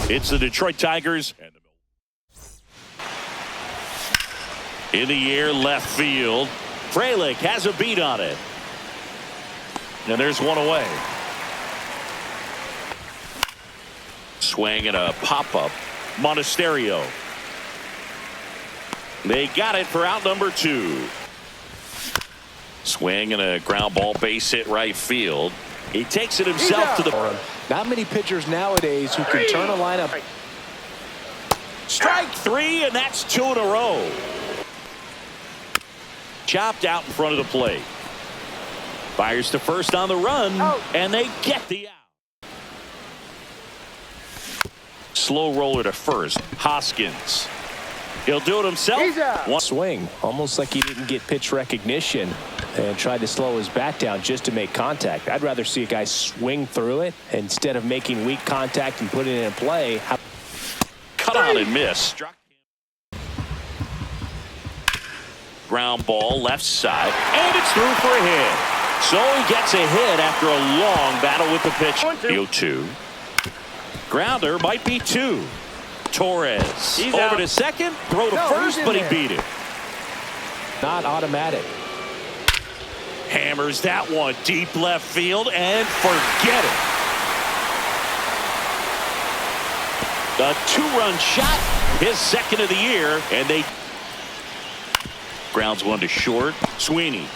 It's the Detroit Tigers. In the air, left field. Frelick has a beat on it. And there's one away. Swing and a pop-up. Monasterio. They got it for out number 2. Swing and a ground ball, base hit right field. He takes it himself to the... Not many pitchers nowadays who can turn a lineup. Strike 3, and that's 2 in a row. Chopped out in front of the plate. Fires to first on the run, and they get the out. Slow roller to first. Hoskins. He'll do it himself. One swing, almost like he didn't get pitch recognition and tried to slow his bat down just to make contact. I'd rather see a guy swing through it instead of making weak contact and putting it in play. Cut on and miss. Struck him. Ground ball left side, and it's through for a hit. So he gets a hit after a long battle with the pitch. 0-2. Grounder might be 2. Torres over to second, throw to first, but he beat it. Not automatic. Hammers that one deep left field and forget it. A 2-run shot, his second of the year, and they grounds one to short. Sweeney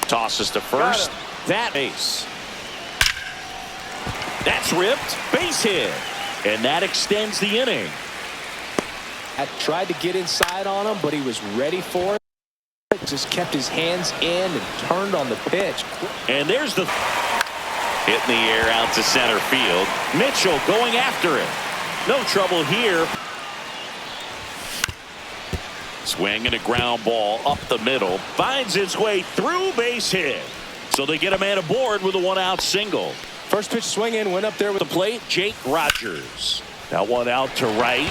tosses to first. That base. That's ripped. Base hit. And that extends the inning. I tried to get inside on him, but he was ready for it. Just kept his hands in and turned on the pitch. And there's the hit in the air out to center field. Mitchell going after it. No trouble here. Swing and a ground ball up the middle. Finds its way through, base hit. So they get a man aboard with a 1-out single. First pitch swing in, went up there with the plate. Jake Rogers. That one out to right.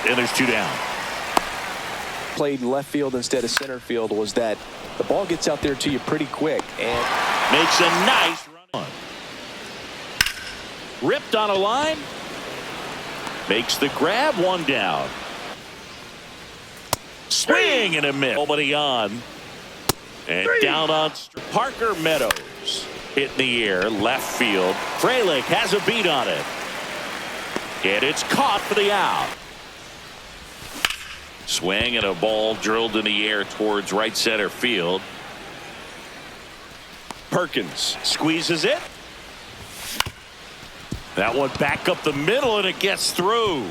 And there's 2 down. Played left field instead of center field was that the ball gets out there to you pretty quick and makes a nice run. Ripped on a line. Makes the grab, 1 down. Swing and a miss. Nobody on. And down on Parker Meadows. Hit in the air, left field. Frelick has a beat on it. And it's caught for the out. Swing and a ball drilled in the air towards right center field. Perkins squeezes it. That one back up the middle, and it gets through.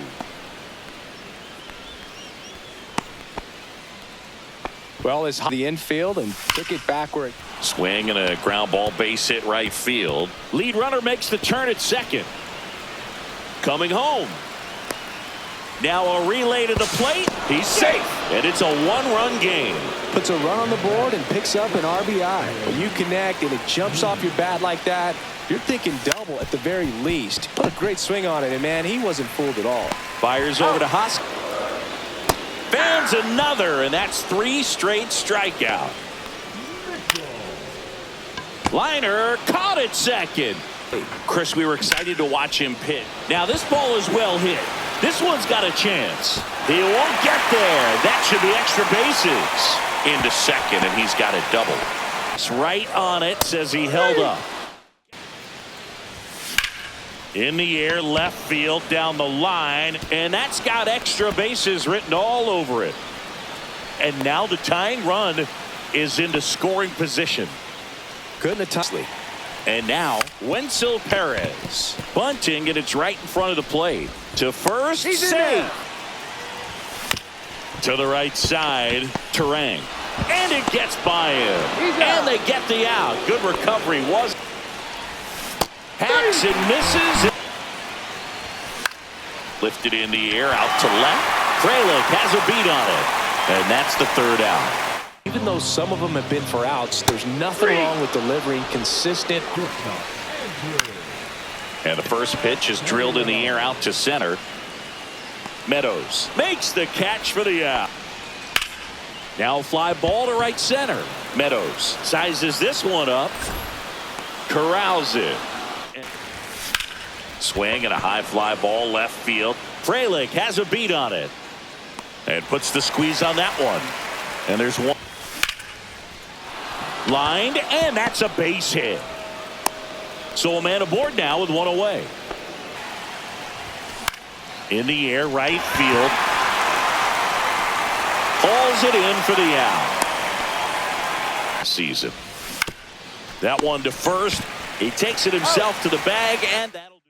Well, it's the infield and took it backward. Swing and a ground ball, base hit right field. Lead runner makes the turn at second. Coming home. Now a relay to the plate. He's safe. And it's a 1-run game. Puts a run on the board and picks up an RBI. When you connect and it jumps off your bat like that, you're thinking double at the very least. Put a great swing on it, and man, he wasn't fooled at all. Fires over to Hoskins. Fans another, and that's 3 straight strikeout. Liner caught at second. Chris, we were excited to watch him pitch. Now this ball is well hit. This one's got a chance. He won't get there. That should be extra bases. Into second, and he's got a double. It's right on it, says he held up. In the air, left field, down the line, and that's got extra bases written all over it. And now the tying run is into scoring position. Couldn't have touched. And now Wenzel Perez bunting, and it's right in front of the plate. To first, safe. To the right side, Terang. And it gets by him. And they get the out. Good recovery was. Hacks and misses. Lifted in the air, out to left. Frelick has a beat on it. And that's the 3rd out. Even though some of them have been for outs, there's nothing wrong with delivering consistent. And the first pitch is drilled in the air out to center. Meadows makes the catch for the out. Now fly ball to right center. Meadows sizes this one up. Corrals it. Swing and a high fly ball left field. Frelick has a beat on it and puts the squeeze on that one. And there's one. Lined, and that's a base hit. So a man aboard now with one away. In the air, right field. Hauls it in for the out. Season. That one to first. He takes it himself to the bag, and that'll do.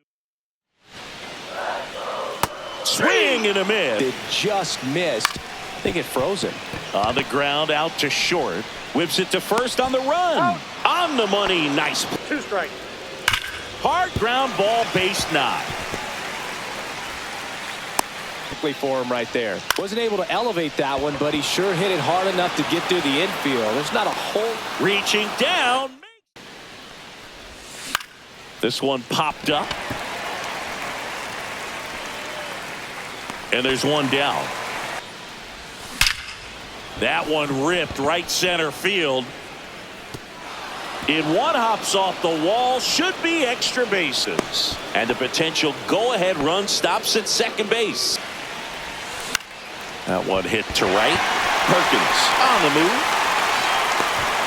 Swing and a miss. It just missed. I think it froze him. On the ground, out to short. Whips it to first on the run. On the money. Nice. 2 strikes. Hard ground ball, base knock. For him right there. Wasn't able to elevate that one, but he sure hit it hard enough to get through the infield. There's not a hole. Reaching down. This one popped up. And there's one down. That one ripped right center field. One hops off the wall. Should be extra bases. And the potential go-ahead run stops at second base. That one hit to right. Perkins on the move.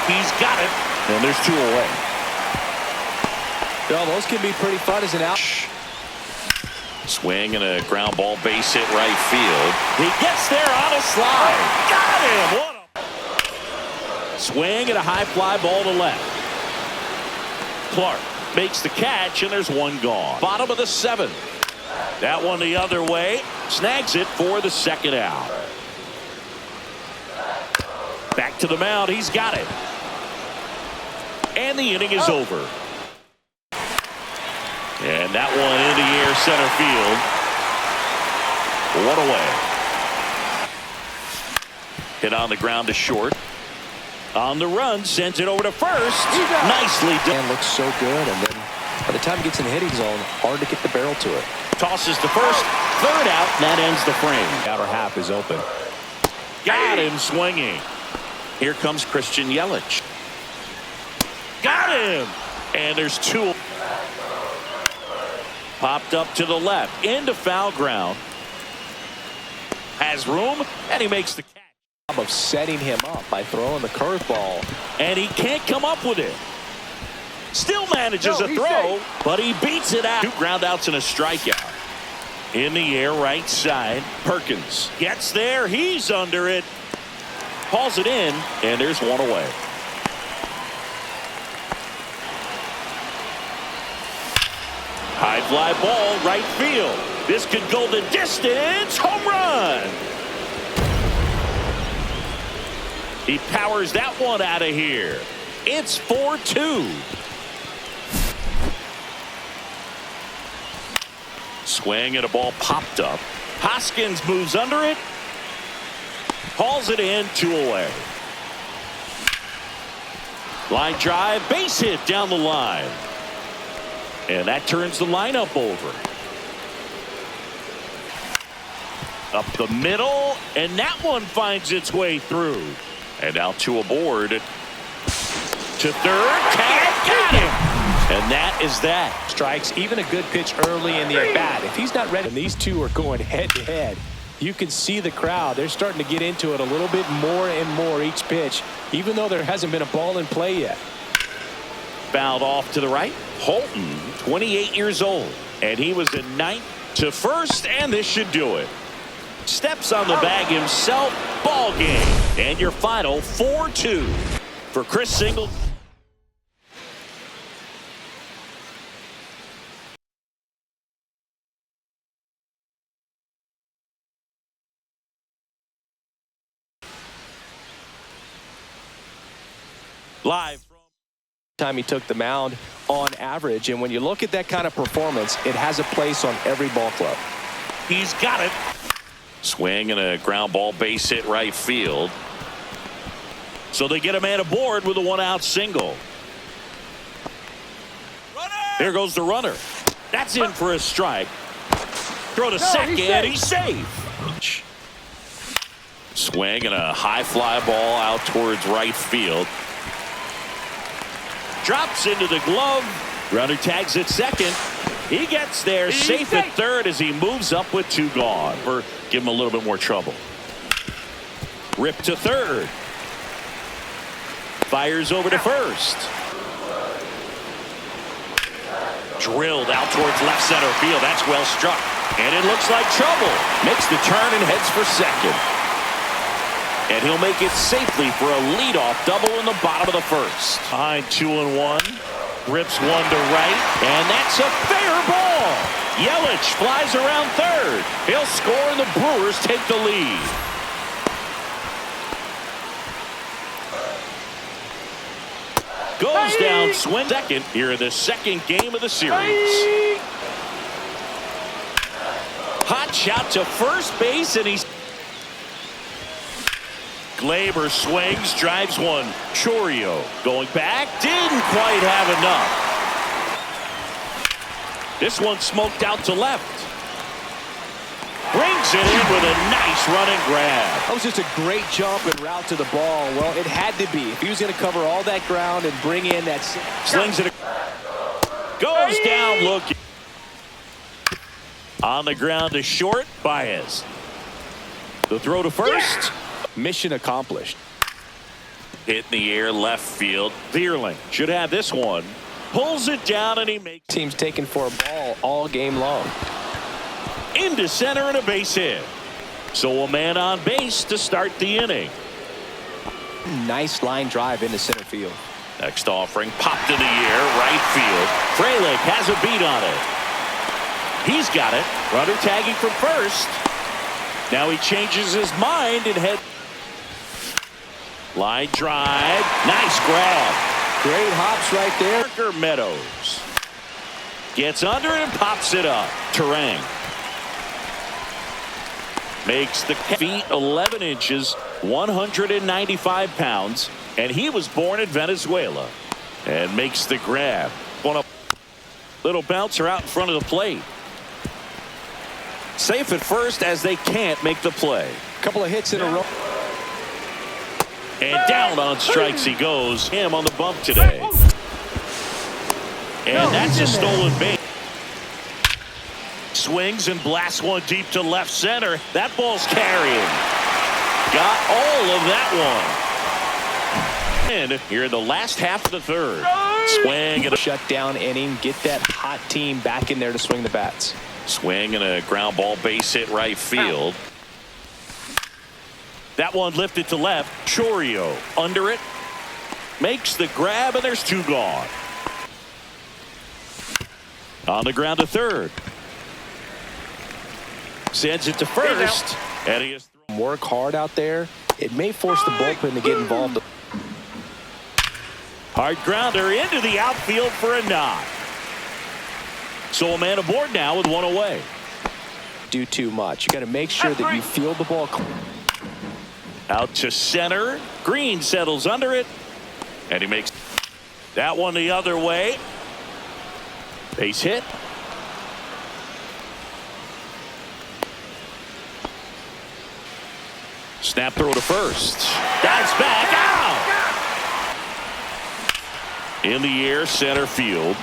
He's got it. And there's 2 away. Well, those can be pretty fun as an out. Swing and a ground ball base hit right field. He gets there on a slide. Got him. What a swing and a high fly ball to left. Clark makes the catch, and there's one gone. Bottom of the 7th. That one the other way. Snags it for the second out. Back to the mound. He's got it. And the inning is over. And that one in the air center field. 1 away. Hit on the ground to short. On the run, sends it over to first. Nicely done. And looks so good, and then by the time he gets in the hitting zone, hard to get the barrel to it. Tosses to first. 3rd out, and that ends the frame. Outer half is open. Got him swinging. Here comes Christian Yelich. Got him. And there's 2. Popped up to the left. Into foul ground. Has room, and he makes the catch. Of setting him up by throwing the curveball. And he can't come up with it. Still manages a throw, but he beats it out. 2 ground outs and a strikeout. In the air, right side. Perkins gets there. He's under it. Hauls it in, and there's 1 away. High fly ball, right field. This could go the distance. Home run. He powers that one out of here. It's 4-2. Swing and a ball popped up. Hoskins moves under it. Hauls it in. 2 away. Line drive. Base hit down the line. And that turns the lineup over. Up the middle. And that one finds its way through. And now 2 aboard. To third. Tag. Got him. And that is that. Strikes, even a good pitch early in the at-bat. If he's not ready, and these two are going head-to-head, you can see the crowd. They're starting to get into it a little bit more and more each pitch, even though there hasn't been a ball in play yet. Fouled off to the right. Holton, 28 years old. And he was in 9th to first, and this should do it. Steps on the bag himself. Ball game. And your final 4-2 for Chris Singleton. Live from time he took the mound on average, and when you look at that kind of performance, it has a place on every ball club. He's got it. Swing and a ground ball base hit right field. So they get a man aboard with a 1-out single. Runner! There goes the runner. That's in for a strike. Throw to second. He's safe. Swing and a high fly ball out towards right field. Drops into the glove. Runner tags at second. He ggets there safe at third as he moves up with 2 gone. Or give him a little bit more trouble. Rip to third. Fires over to first. Drilled out towards left center field. That's well struck. And it looks like trouble. Makes the turn and heads for second. And he'll make it safely for a leadoff double in the bottom of the first. Behind 2-1. Rips one to right. And that's a fair ball. Yelich flies around third. He'll score and the Brewers take the lead. Goes down, swing second here in the second game of the series. Hot shot to first base, and he's... Glaber swings, drives one. Chourio going back, didn't quite have enough. This one smoked out to left. Brings it in with a nice run and grab. That was just a great jump and route to the ball. Well, it had to be. If he was going to cover all that ground and bring in that... Slings it. Goes down looking. On the ground to short. Baez. The throw to first. Mission accomplished. Hit in the air left field. Vierling should have this one. Pulls it down and he makes... Team's taken for a ball all game long. Into center and a base hit. So a man on base to start the inning. Nice line drive into center field. Next offering popped in the air right field. Frelick has a beat on it. He's got it. Runner tagging from first. Now he changes his mind and head. Line drive. Nice grab. Great hops right there. Parker Meadows gets under it and pops it up. Terang makes the feet 11 inches, 195 pounds, and he was born in Venezuela. And makes the grab. On a little bouncer out in front of the plate. Safe at first as they can't make the play. Couple of hits in a row. And down on strikes he goes. Him on the bump today. And that's a stolen base. Swings and blasts one deep to left center. That ball's carrying. Got all of that one. And here in the last half of the third. Swing and a shutdown inning. Get that hot team back in there to swing the bats. Swing and a ground ball base hit right field. That one lifted to left. Chourio under it. Makes the grab and there's 2 gone. On the ground to third. Sends it to first. And he is work hard out there. It may force the bullpen to get involved. Hard grounder into the outfield for a knock. So a man aboard now with 1 away. Do too much. You got to make sure that you field the ball. Out to center. Green settles under it. And he makes that one the other way. Base hit. Snap throw to first. Dives back out. In the air center field.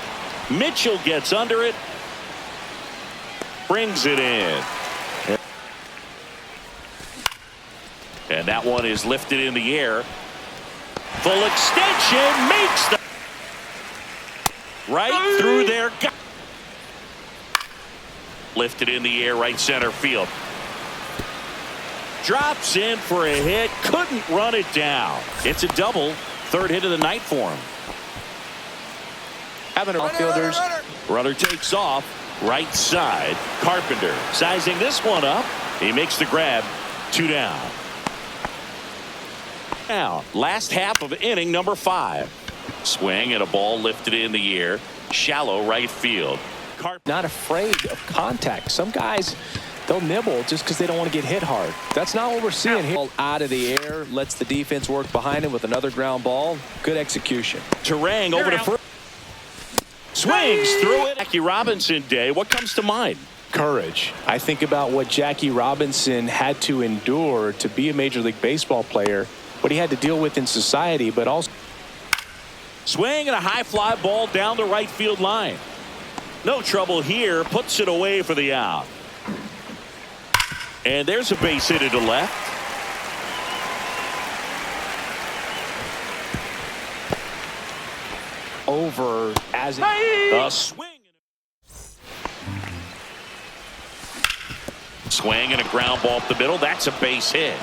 Mitchell gets under it. Brings it in. And that one is lifted in the air. Full extension makes the right through their gut. Lifted in the air right center field. Drops in for a hit. Couldn't run it down. It's a double. 3rd hit of the night for him. Having outfielders. Runner takes off. Right side. Carpenter sizing this one up. He makes the grab. 2 down. Now, last half of inning number 5. Swing and a ball lifted in the air. Shallow right field. Not afraid of contact. Some guys, they'll nibble just because they don't want to get hit hard. That's not what we're seeing here. Out of the air, lets the defense work behind him with another ground ball. Good execution. Terang over to first. Swings through it. Jackie Robinson day. What comes to mind? Courage. I think about what Jackie Robinson had to endure to be a Major League Baseball player, what he had to deal with in society, but also swing and a high fly ball down the right field line. No trouble here. Puts it away for the out. And there's a base hit to left. Over as a swing. Swing and a ground ball up the middle. That's a base hit.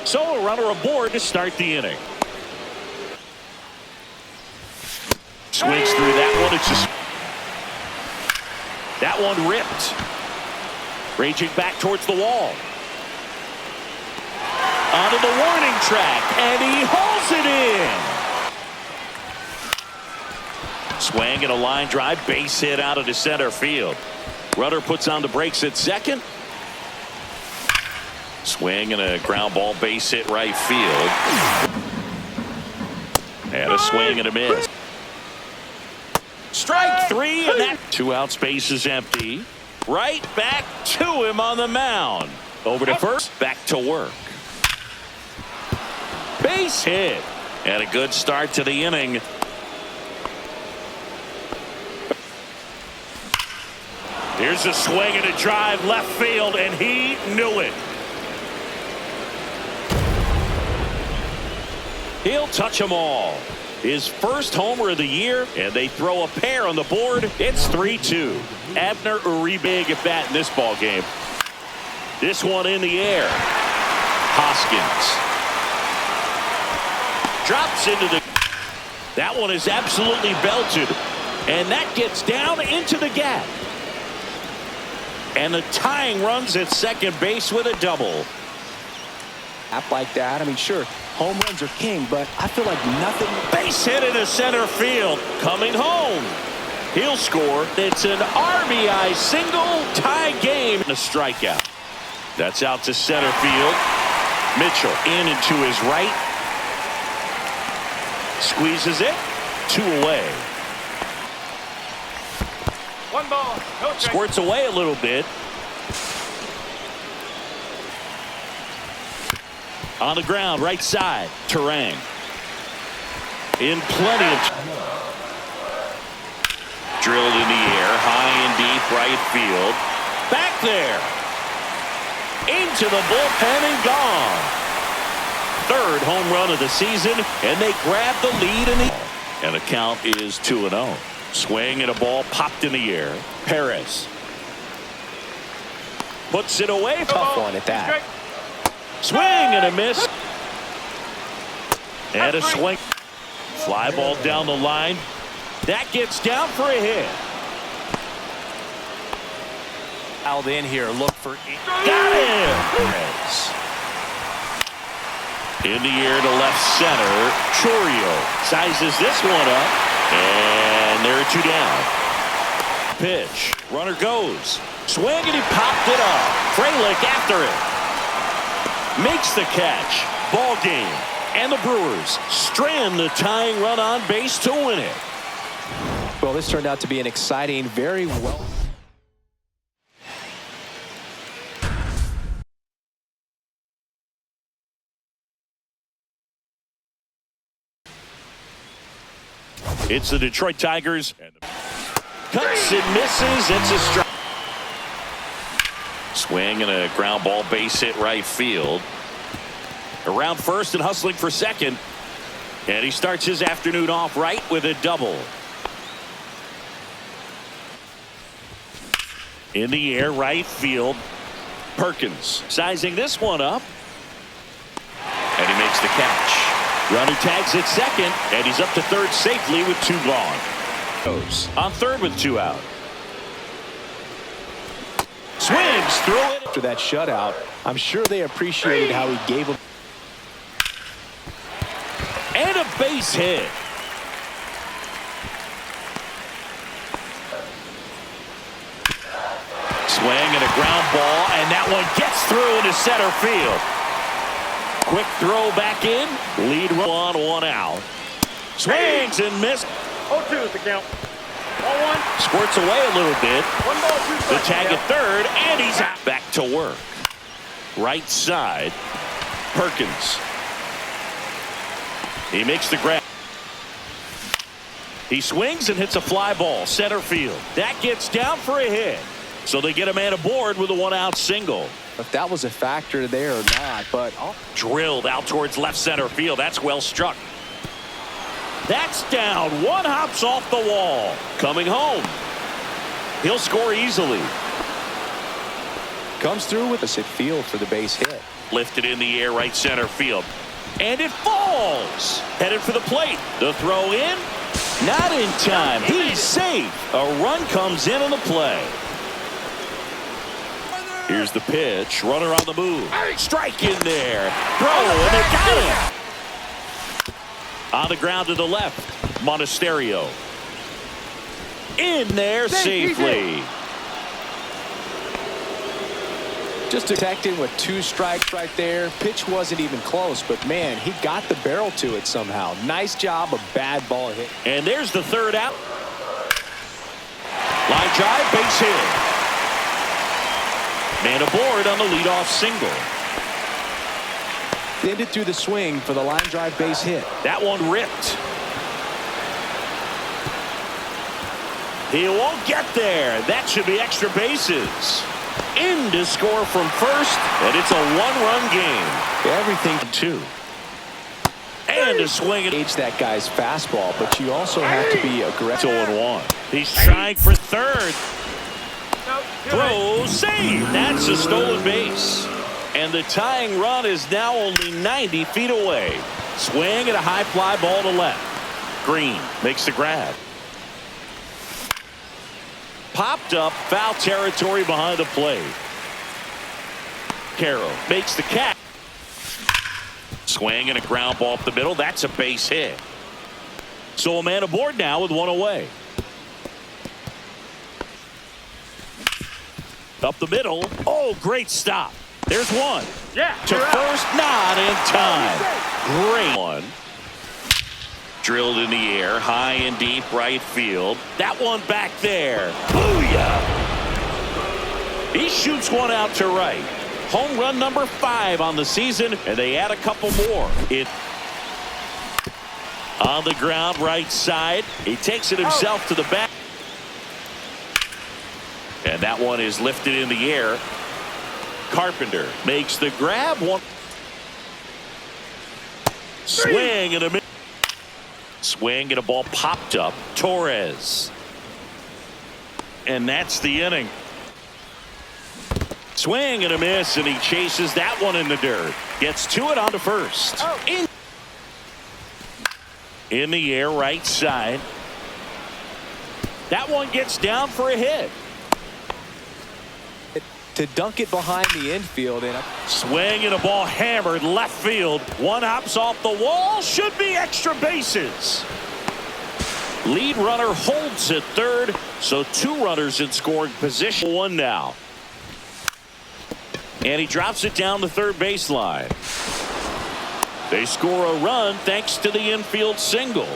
So a runner aboard to start the inning. Swings through that one. It's just that one ripped. Raging back towards the wall. Onto the warning track, and he hauls it in. Swing and a line drive, base hit out of the center field. Runner puts on the brakes at second. Swing and a ground ball, base hit right field. And a swing and a miss. Strike three, and that 2 out, space is empty. Right back to him on the mound. Over to first, back to work. Base hit. And a good start to the inning. Here's a swing and a drive left field, and he knew it. He'll touch them all. His first homer of the year, and they throw a pair on the board. It's 3-2. Abner Uribe at bat in this ball game. This one in the air. Hoskins drops into the. That one is absolutely belted, and that gets down into the gap. And the tying runs at second base with a double. Up like that. I mean, sure, home runs are king, but I feel like nothing. Base hit into center field. Coming home. He'll score. It's an RBI single, tie game, and a strikeout. That's out to center field. Mitchell in and to his right. Squeezes it. 2 away. 1 ball. No strike. Squirts away a little bit. On the ground, right side. Terang. In plenty of drilled in the air, high and deep right field. Back there. Into the bullpen and gone. 3rd home run of the season, and they grab the lead in the. And the count is 2-0. Swing and a ball popped in the air. Perez puts it away. Tough one at that. Swing and a miss. And a swing. Fly ball down the line. That gets down for a hit. Out in here, look for. Got him. In the air to left center. Chorio sizes this one up. And there are 2 down. Pitch. Runner goes. Swing and he popped it up. Frelick after it. Makes the catch. Ball game. And the Brewers strand the tying run on base to win it. Well, this turned out to be an exciting, very well. It's the Detroit Tigers. Cuts and misses. It's a strike. Swing and a ground ball, base hit right field. Around first and hustling for second. And he starts his afternoon off right with a double. In the air, right field. Perkins sizing this one up. And he makes the catch. Runner tags at second, and he's up to third safely with 2 gone. Goes on third with 2 out. Swings through it. After that shutout, I'm sure they appreciated how he gave them. And a base hit. Swing and a ground ball, and that one gets through into center field. Quick throw back in. Lead run on 1 out. Swings and misses. 0-2 is the count. 1-1. Squirts away a little bit. 1 ball, 2 strikes. The tag at third, and he's out. Back to work. Right side. Perkins. He makes the grab. He swings and hits a fly ball center field. That gets down for a hit. So they get a man aboard with a one-out single. If that was a factor there or not, but drilled out towards left center field. That's well struck. That's down. One hops off the wall. Coming home. He'll score easily. Comes through with a sit field for the base hit. Lifted in the air right center field. And it falls. Headed for the plate. The throw in. Not in time. He's safe. A run comes in on the play. Here's the pitch. Runner on the move. Strike in there. Throw, and they got him. On the ground to the left. Monasterio. In there safely. Just detecting with 2 strikes right there. Pitch wasn't even close, but man, he got the barrel to it somehow. Nice job, a bad ball hit. And there's the third out. Line drive, base hit. Man aboard on the leadoff single. Ended through the swing for the line drive base hit. That one ripped. He won't get there. That should be extra bases. In to score from first, and it's a one-run game. Everything two. And a swing. Age that guy's fastball, but you also have to be aggressive. 0-1. He's trying for third. Throw, save. That's a stolen base. And the tying run is now only 90 feet away. Swing and a high fly ball to left. Green makes the grab. Popped up, foul territory behind the plate. Carroll makes the catch. Swing and a ground ball up the middle. That's a base hit. So a man aboard now with one away. Up the middle. Oh, great stop. There's one. Yeah. To first, not in time. Great one. Drilled in the air, high and deep right field. That one back there. Booyah! He shoots one out to right. Home run number 5 on the season, and they add a couple more. It on the ground right side. He takes it himself to the back. And that one is lifted in the air. Carpenter makes the grab. One swing and a miss. Swing and a ball popped up. Torres. And that's the inning. Swing and a miss, and he chases that one in the dirt. Gets to it onto first. In the air right side. That one gets down for a hit. To dunk it behind the infield. And swing and a ball hammered left field. One hops off the wall. Should be extra bases. Lead runner holds at third. So 2 runners in scoring position. 1 now. And he drops it down the third baseline. They score a run thanks to the infield single.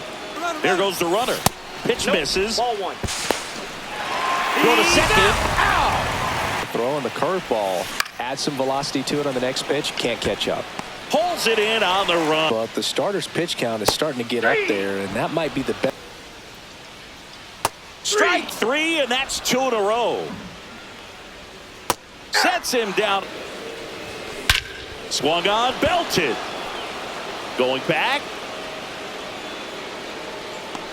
There goes the runner. Pitch misses. Ball 1. Go to second. Ow! Throwing the curveball. Add some velocity to it on the next pitch. Can't catch up. Pulls it in on the run. But the starter's pitch count is starting to get up there, and that might be the best. Strike 3, and that's 2 in a row. Sets him down. Swung on, belted. Going back.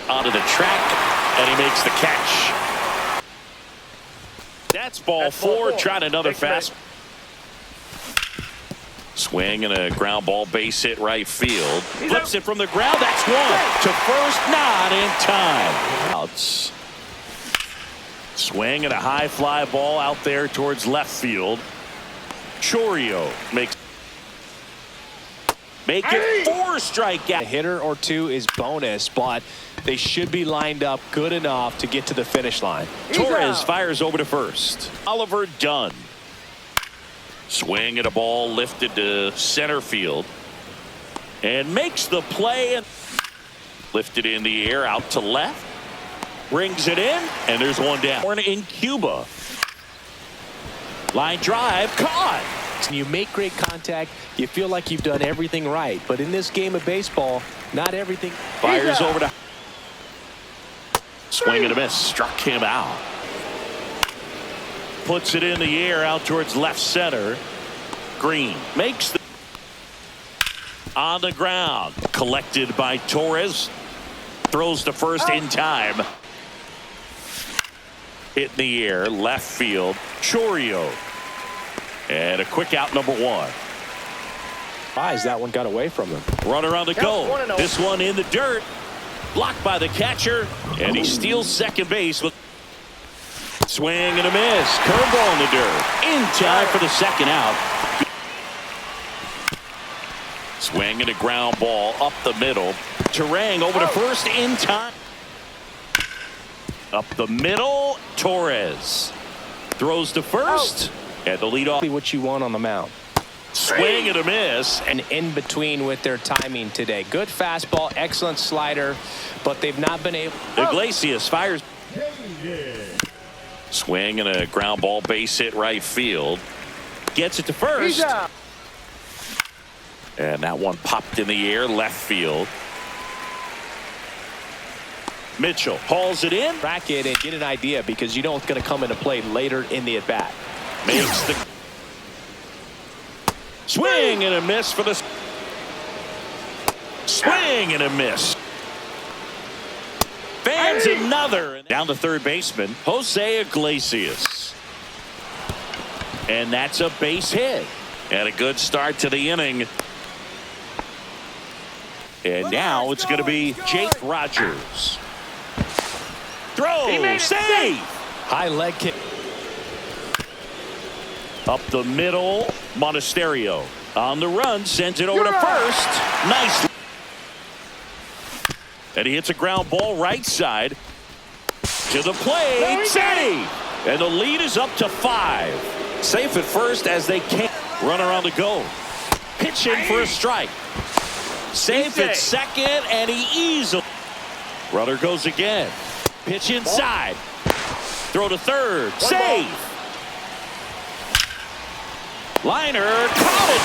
Onto the track, and he makes the catch. That's ball 4. Trying another fast. Swing and a ground ball base hit right field. Flips it from the ground. That's one. To first, not in time. Outs. Swing and a high fly ball out there towards left field. Chorio makes. Make it 4 strikeout. A hitter or 2 is bonus, but they should be lined up good enough to get to the finish line. Torres fires over to first. Oliver Dunn. Swing at a ball lifted to center field. And makes the play. And lifted in the air out to left. Brings it in. And there's one down. In Cuba. Line drive. Caught. And you make great contact, you feel like you've done everything right. But in this game of baseball, not everything. Fires over to. Swing and a miss. Struck him out. Puts it in the air out towards left center. Green makes the on the ground. Collected by Torres. Throws to first in time. Hit in the air. Left field. Chorio. And a quick out, number one. Eyes, that one got away from him. Runner on the go. 1-0. This one in the dirt. Blocked by the catcher. And he steals second base with swing and a miss. Curveball in the dirt. In time for the second out. Swing and a ground ball up the middle. Terang over to first in time. Up the middle. Torres throws to first. And the leadoff. What you want on the mound. Swing and a miss. And in between with their timing today. Good fastball, excellent slider, but they've not been able. Iglesias fires. Swing and a ground ball, base hit right field. Gets it to first. And that one popped in the air left field. Mitchell hauls it in. Track it and get an idea because you know it's going to come into play later in the at bat. Makes the swing and a miss for the swing and a miss. Fans another. Down to third baseman Jose Iglesias. And that's a base hit. And a good start to the inning. And now it's going to be Jake Rogers. Throw, save. High leg kick. Up the middle, Monasterio on the run, sends it over to first. Nice. And he hits a ground ball right side to the plate. Save. And the lead is up to 5. Safe at first as they can't. Runner on the go. Pitch in for a strike. Safe at second, and he easily. Runner goes again. Pitch inside. Throw to third. Save. Liner caught at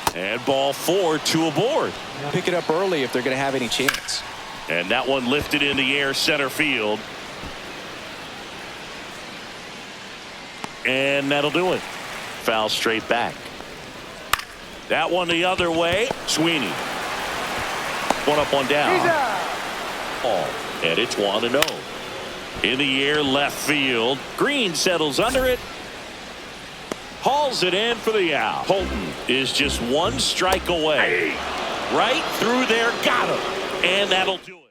second. And ball 4, 2 aboard. Pick it up early if they're going to have any chance. And that one lifted in the air center field. And that'll do it. Foul straight back. That one the other way. Sweeney. One up, one down. And it's 1-0. In the air left field. Green settles under it. Hauls it in for the out. Holton is just one strike away. Right through there. Got him. And that'll do it.